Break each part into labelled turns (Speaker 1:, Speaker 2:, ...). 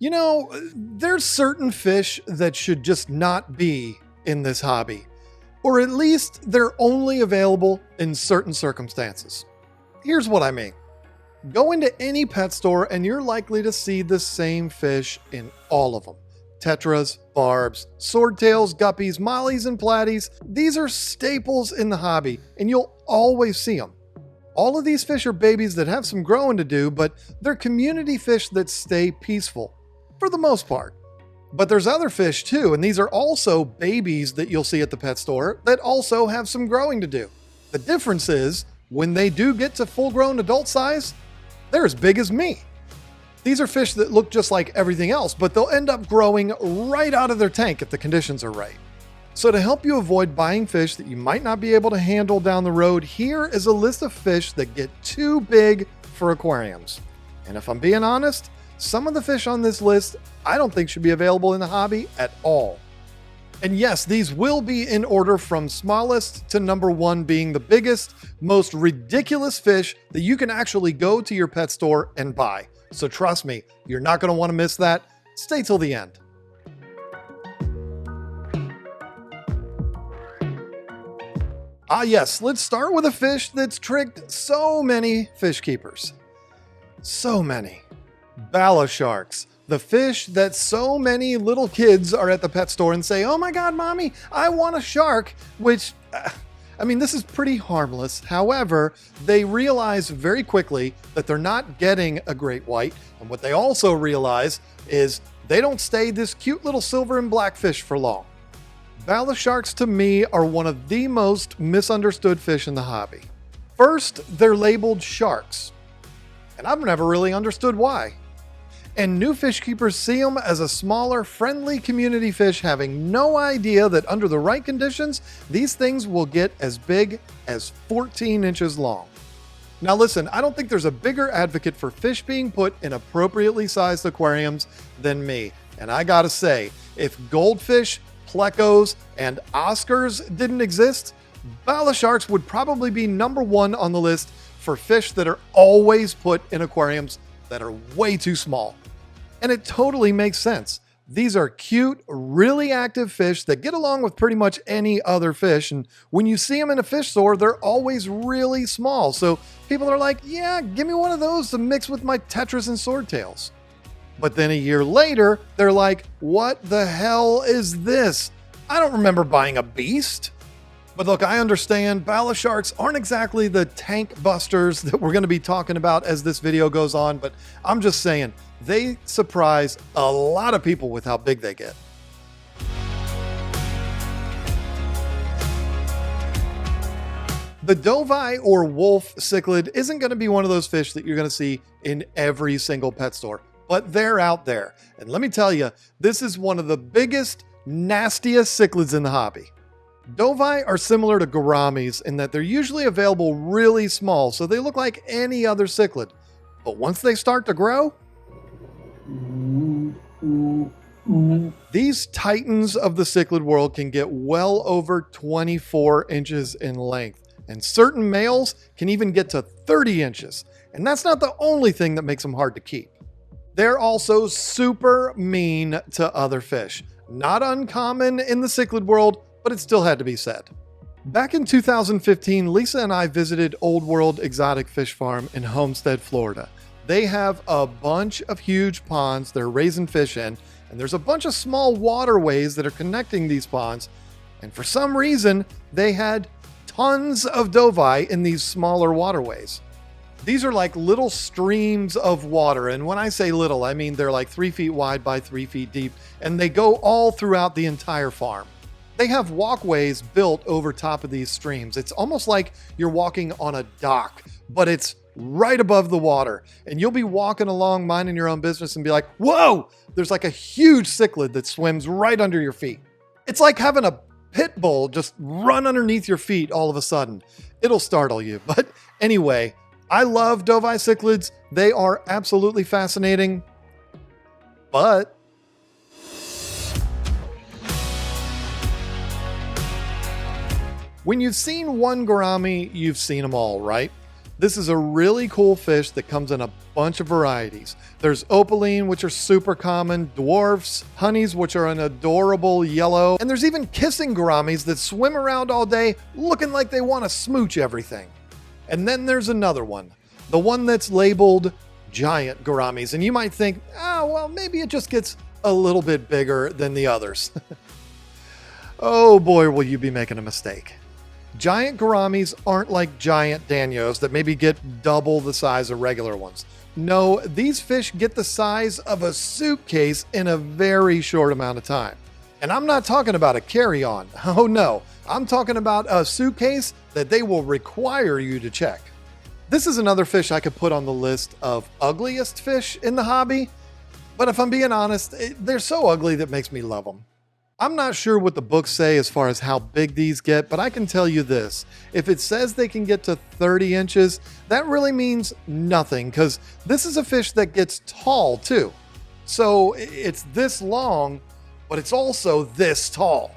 Speaker 1: There's certain fish that should just not be in this hobby, or at least they're only available in certain circumstances. Here's what I mean. Go into any pet store and you're likely to see the same fish in all of them. Tetras, barbs, swordtails, guppies, mollies, and platies. These are staples in the hobby, and you'll always see them. All of these fish are babies that have some growing to do, but they're community fish that stay peaceful, for the most part. But there's other fish too, and these are also babies that you'll see at the pet store that also have some growing to do. The difference is, when they do get to full-grown adult size, they're as big as me. These are fish that look just like everything else, but they'll end up growing right out of their tank if the conditions are right. So to help you avoid buying fish that you might not be able to handle down the road, here is a list of fish that get too big for aquariums. And if I'm being honest, some of the fish on this list I don't think should be available in the hobby at all. And yes, these will be in order from smallest to number one being the biggest, most ridiculous fish that you can actually go to your pet store and buy. So trust me, you're not going to want to miss that. Stay till the end. Yes, let's start with a fish that's tricked so many fish keepers. So many. Bala sharks. The fish that so many little kids are at the pet store and say, "Oh my God, mommy, I want a shark," which, this is pretty harmless. However, they realize very quickly that they're not getting a great white. And what they also realize is they don't stay this cute little silver and black fish for long. Bala sharks to me are one of the most misunderstood fish in the hobby. First, they're labeled sharks, and I've never really understood why. And new fish keepers see them as a smaller, friendly community fish, having no idea that under the right conditions, these things will get as big as 14 inches long. Now listen, I don't think there's a bigger advocate for fish being put in appropriately sized aquariums than me. And I gotta say, if goldfish, plecos, and Oscars didn't exist, Bala sharks would probably be number one on the list for fish that are always put in aquariums that are way too small. And it totally makes sense. These are cute, really active fish that get along with pretty much any other fish. And when you see them in a fish store, they're always really small. So people are like, yeah, give me one of those to mix with my tetras and swordtails. But then a year later, they're like, what the hell is this? I don't remember buying a beast. But look, I understand Bala sharks aren't exactly the tank busters that we're going to be talking about as this video goes on, but I'm just saying, they surprise a lot of people with how big they get. The doveye or wolf cichlid isn't going to be one of those fish that you're going to see in every single pet store, but they're out there. And let me tell you, this is one of the biggest, nastiest cichlids in the hobby. Doveye are similar to gouramis in that they're usually available really small, so they look like any other cichlid. But once they start to grow, these titans of the cichlid world can get well over 24 inches in length, and certain males can even get to 30 inches. And that's not the only thing that makes them hard to keep. They're also super mean to other fish. Not uncommon in the cichlid world, but it still had to be said. Back in 2015, Lisa and I visited Old World Exotic Fish Farm in Homestead, Florida. They have a bunch of huge ponds they're raising fish in, and there's a bunch of small waterways that are connecting these ponds. And for some reason, they had tons of doveye in these smaller waterways. These are like little streams of water, and when I say little, I mean they're like 3 feet wide by 3 feet deep, and they go all throughout the entire farm. They have walkways built over top of these streams. It's almost like you're walking on a dock, but it's right above the water. And you'll be walking along minding your own business and be like, whoa, there's like a huge cichlid that swims right under your feet. It's like having a pit bull just run underneath your feet all of a sudden. It'll startle you. But anyway, I love doveye cichlids. They are absolutely fascinating. But when you've seen one gourami, you've seen them all, right? This is a really cool fish that comes in a bunch of varieties. There's opaline, which are super common, dwarfs, honeys, which are an adorable yellow, and there's even kissing gouramis that swim around all day looking like they want to smooch everything. And then there's another one, the one that's labeled giant gouramis, and you might think, well, maybe it just gets a little bit bigger than the others. Oh boy, will you be making a mistake. Giant gouramis aren't like giant danios that maybe get double the size of regular ones. No, these fish get the size of a suitcase in a very short amount of time. And I'm not talking about a carry-on. Oh no, I'm talking about a suitcase that they will require you to check. This is another fish I could put on the list of ugliest fish in the hobby, but if I'm being honest, they're so ugly that makes me love them. I'm not sure what the books say as far as how big these get, but I can tell you this. If it says they can get to 30 inches, that really means nothing, because this is a fish that gets tall too. So it's this long, but it's also this tall.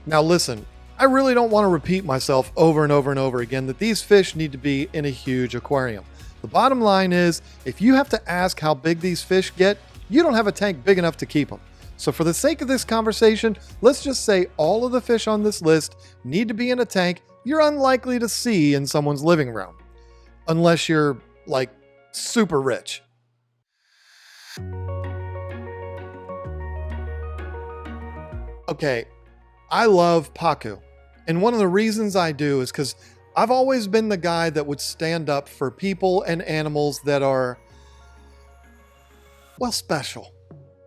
Speaker 1: Now listen, I really don't want to repeat myself over and over and over again that these fish need to be in a huge aquarium. The bottom line is, if you have to ask how big these fish get, you don't have a tank big enough to keep them. So for the sake of this conversation, let's just say all of the fish on this list need to be in a tank you're unlikely to see in someone's living room. Unless you're, like, super rich. Okay, I love pacu. And one of the reasons I do is because I've always been the guy that would stand up for people and animals that are, well, special.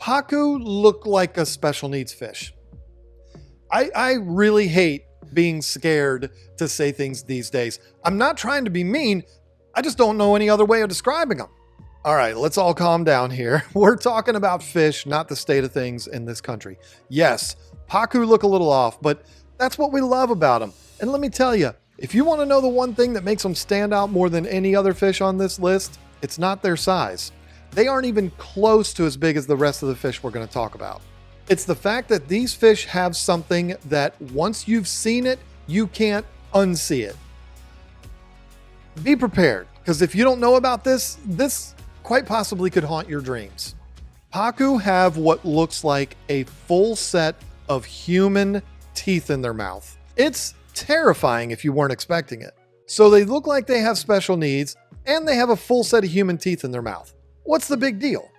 Speaker 1: Pacu look like a special needs fish. I really hate being scared to say things these days. I'm not trying to be mean. I just don't know any other way of describing them. All right, let's all calm down here. We're talking about fish, not the state of things in this country. Yes, pacu look a little off, but that's what we love about them. And let me tell you, if you want to know the one thing that makes them stand out more than any other fish on this list, it's not their size. They aren't even close to as big as the rest of the fish we're going to talk about. It's the fact that these fish have something that once you've seen it, you can't unsee it. Be prepared, because if you don't know about this quite possibly could haunt your dreams. Pacu have what looks like a full set of human teeth in their mouth. It's terrifying if you weren't expecting it. So they look like they have special needs, and they have a full set of human teeth in their mouth. What's the big deal?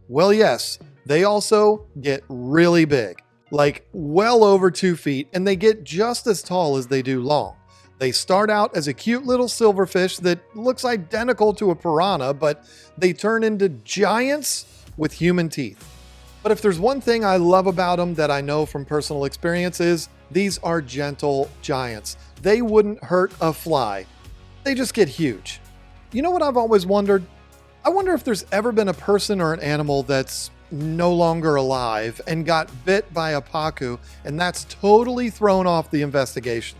Speaker 1: Well, yes, they also get really big, like well over 2 feet, and they get just as tall as they do long. They start out as a cute little silverfish that looks identical to a piranha, but they turn into giants with human teeth. But if there's one thing I love about them that I know from personal experience is these are gentle giants. They wouldn't hurt a fly. They just get huge. You know what I've always wondered? I wonder if there's ever been a person or an animal that's no longer alive and got bit by a pacu, and that's totally thrown off the investigation.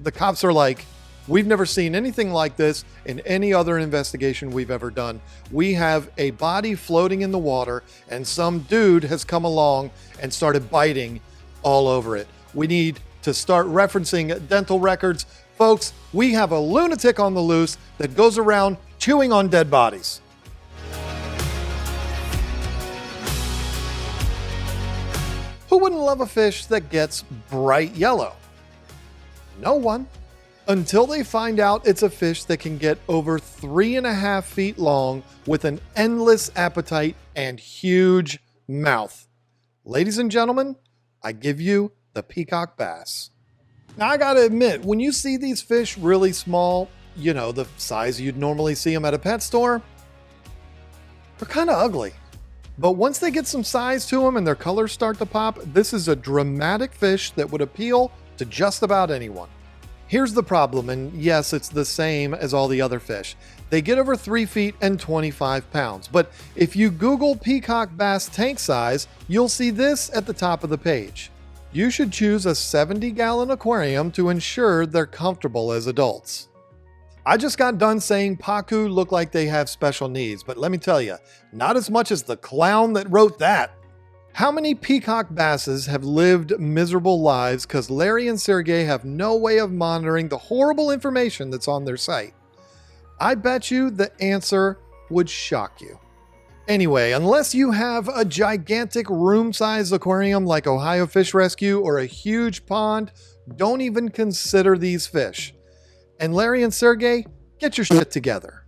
Speaker 1: The cops are like, we've never seen anything like this in any other investigation we've ever done. We have a body floating in the water, and some dude has come along and started biting all over it. We need to start referencing dental records. Folks, we have a lunatic on the loose that goes around chewing on dead bodies. Who wouldn't love a fish that gets bright yellow? No one. Until they find out it's a fish that can get over 3.5 feet long with an endless appetite and huge mouth. Ladies and gentlemen, I give you the peacock bass. Now I gotta admit, when you see these fish really small, you know, the size you'd normally see them at a pet store, they're kind of ugly. But once they get some size to them and their colors start to pop, this is a dramatic fish that would appeal to just about anyone. Here's the problem, and yes, it's the same as all the other fish. They get over 3 feet and 25 pounds. But if you Google peacock bass tank size, you'll see this at the top of the page. You should choose a 70-gallon aquarium to ensure they're comfortable as adults. I just got done saying pacu look like they have special needs, but let me tell you, not as much as the clown that wrote that. How many peacock basses have lived miserable lives because Larry and Sergey have no way of monitoring the horrible information that's on their site? I bet you the answer would shock you. Anyway, unless you have a gigantic room-sized aquarium like Ohio Fish Rescue or a huge pond, don't even consider these fish. And Larry and Sergey, get your shit together.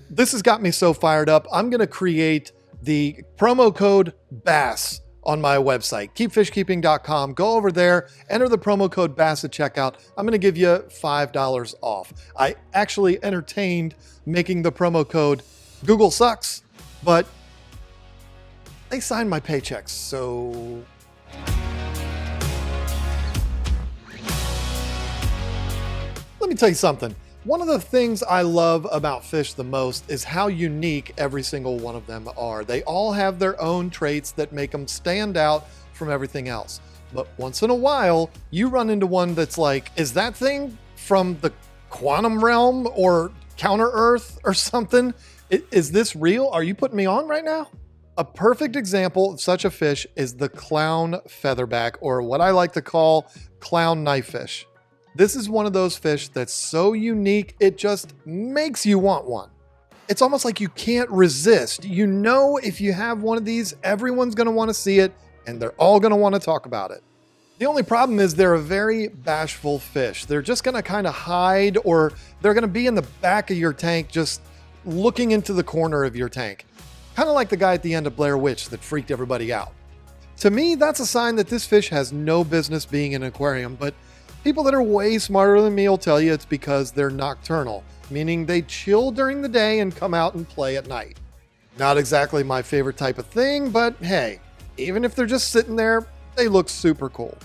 Speaker 1: This has got me so fired up, I'm going to create the promo code BASS on my website, keepfishkeeping.com. Go over there, enter the promo code BASS at checkout. I'm going to give you $5 off. I actually entertained making the promo code Google Sucks, but they signed my paychecks, so... Let me tell you something. One of the things I love about fish the most is how unique every single one of them are. They all have their own traits that make them stand out from everything else. But once in a while, you run into one that's like, is that thing from the quantum realm or Counter Earth or something? Is this real? Are you putting me on right now? A perfect example of such a fish is the clown featherback, or what I like to call clown knifefish. This is one of those fish that's so unique, it just makes you want one. It's almost like you can't resist. You know, if you have one of these, everyone's going to want to see it, and they're all going to want to talk about it. The only problem is they're a very bashful fish. They're just going to kind of hide, or they're going to be in the back of your tank just looking into the corner of your tank. Kind of like the guy at the end of Blair Witch that freaked everybody out. To me, that's a sign that this fish has no business being in an aquarium, but people that are way smarter than me will tell you it's because they're nocturnal, meaning they chill during the day and come out and play at night. Not exactly my favorite type of thing, but hey, even if they're just sitting there, they look super cool.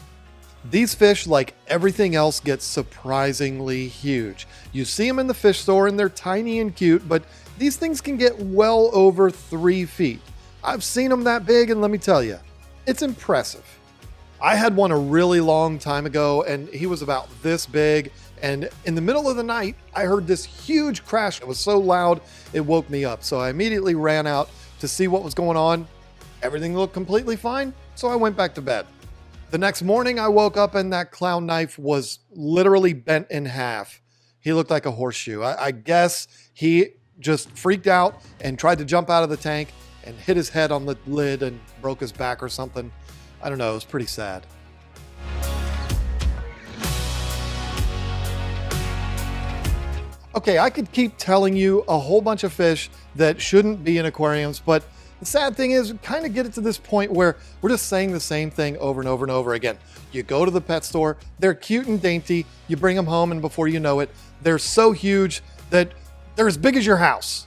Speaker 1: These fish, like everything else, get surprisingly huge. You see them in the fish store and they're tiny and cute, but these things can get well over 3 feet. I've seen them that big, and let me tell you, it's impressive. I had one a really long time ago, and he was about this big, and in the middle of the night, I heard this huge crash. It was so loud, it woke me up, so I immediately ran out to see what was going on. Everything looked completely fine, so I went back to bed. The next morning, I woke up and that clown knife was literally bent in half. He looked like a horseshoe. I guess he just freaked out and tried to jump out of the tank and hit his head on the lid and broke his back or something. I don't know, it was pretty sad. Okay, I could keep telling you a whole bunch of fish that shouldn't be in aquariums, but the sad thing is we kind of get it to this point where we're just saying the same thing over and over and over again. You go to the pet store, they're cute and dainty, you bring them home, and before you know it, they're so huge that they're as big as your house.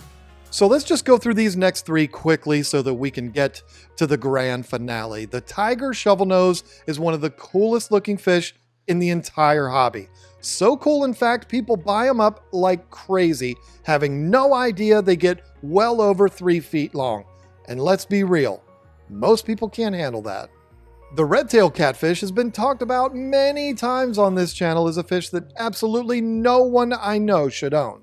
Speaker 1: So let's just go through these next 3 quickly so that we can get to the grand finale. The tiger shovelnose is one of the coolest looking fish in the entire hobby. So cool, in fact, people buy them up like crazy, having no idea they get well over 3 feet long. And let's be real, most people can't handle that. The red-tailed catfish has been talked about many times on this channel as a fish that absolutely no one I know should own.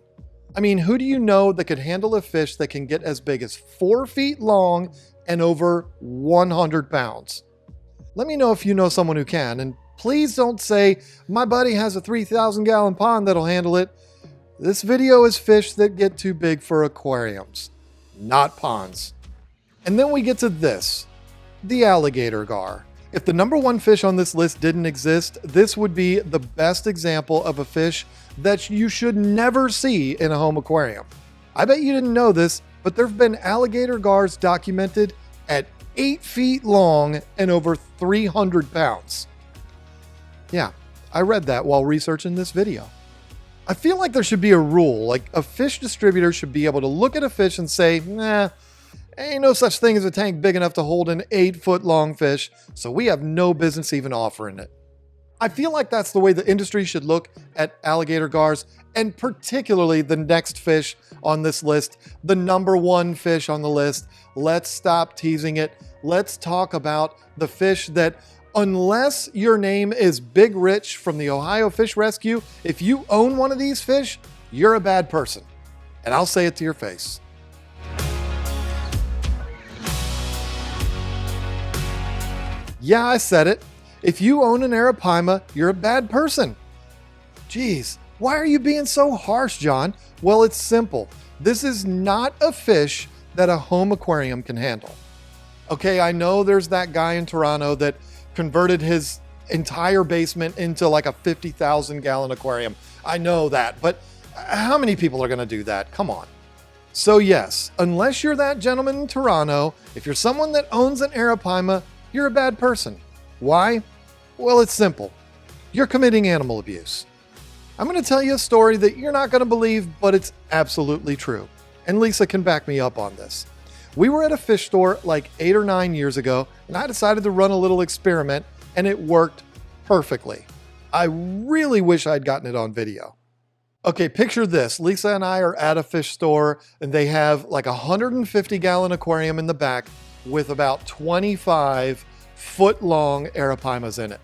Speaker 1: I mean, who do you know that could handle a fish that can get as big as 4 feet long and over 100 pounds? Let me know if you know someone who can, and please don't say, my buddy has a 3,000 gallon pond that'll handle it. This video is fish that get too big for aquariums, not ponds. And then we get to this, the alligator gar. If the number 1 fish on this list didn't exist, this would be the best example of a fish that you should never see in a home aquarium. I bet you didn't know this, but there have been alligator gars documented at 8 feet long and over 300 pounds. Yeah, I read that while researching this video. I feel like there should be a rule, like a fish distributor should be able to look at a fish and say, nah, ain't no such thing as a tank big enough to hold an 8-foot long fish, so we have no business even offering it. I feel like that's the way the industry should look at alligator gars, and particularly the next fish on this list, the number 1 fish on the list. Let's stop teasing it. Let's talk about the fish that, unless your name is Big Rich from the Ohio Fish Rescue, if you own one of these fish, you're a bad person. And I'll say it to your face. Yeah, I said it. If you own an arapaima, you're a bad person. Geez, Why are you being so harsh, John? Well, it's simple. This is not a fish that a home aquarium can handle. Okay, I know there's that guy in Toronto that converted his entire basement into like a 50,000 gallon aquarium. I know that, but how many people are going to do that? Come on. So yes, unless you're that gentleman in Toronto, if you're someone that owns an arapaima, you're a bad person. Why? Well, it's simple. You're committing animal abuse. I'm going to tell you a story that you're not going to believe, but it's absolutely true. And Lisa can back me up on this. We were at a fish store like 8 or 9 years ago, and I decided to run a little experiment, and it worked perfectly. I really wish I'd gotten it on video. Okay, picture this. Lisa and I are at a fish store, and they have like a 150-gallon aquarium in the back with about 25 foot-long arapaimas in it.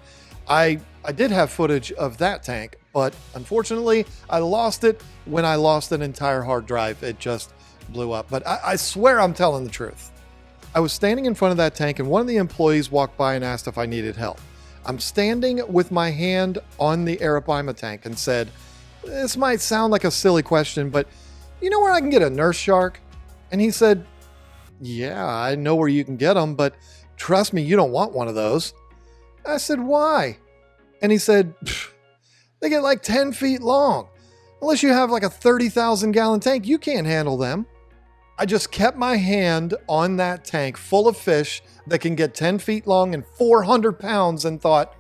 Speaker 1: I did have footage of that tank, but unfortunately, I lost it when I lost an entire hard drive. It just blew up. But I swear I'm telling the truth. I was standing in front of that tank, and one of the employees walked by and asked if I needed help. I'm standing with my hand on the arapaima tank and said, "This might sound like a silly question, but you know where I can get a nurse shark?" And he said, "Yeah, I know where you can get them, but trust me, you don't want one of those." I said, "Why?" And he said, "They get like 10 feet long. Unless you have like a 30,000 gallon tank, you can't handle them." I just kept my hand on that tank full of fish that can get 10 feet long and 400 pounds and thought,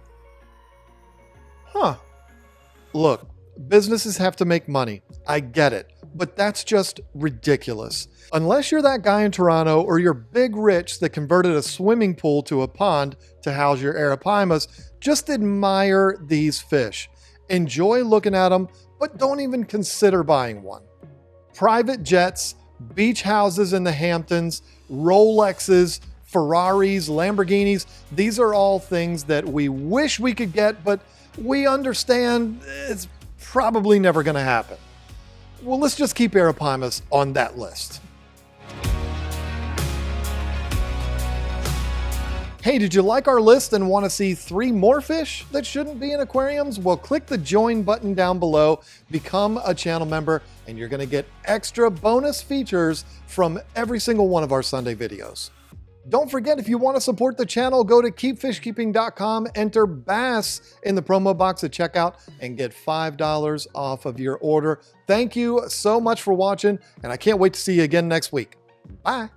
Speaker 1: look, businesses have to make money. I get it, but that's just ridiculous. Unless you're that guy in Toronto or you're big rich that converted a swimming pool to a pond to house your arapaimas, just admire these fish. Enjoy looking at them, but don't even consider buying one. Private jets, beach houses in the Hamptons, Rolexes, Ferraris, Lamborghinis, these are all things that we wish we could get, but we understand it's probably never going to happen. Well, let's just keep arapaimas on that list. Hey, did you like our list and want to see 3 more fish that shouldn't be in aquariums? Well, click the join button down below, become a channel member, and you're going to get extra bonus features from every single one of our Sunday videos. Don't forget, if you want to support the channel, go to keepfishkeeping.com, enter BASS in the promo box at checkout, and get $5 off of your order. Thank you so much for watching, and I can't wait to see you again next week. Bye.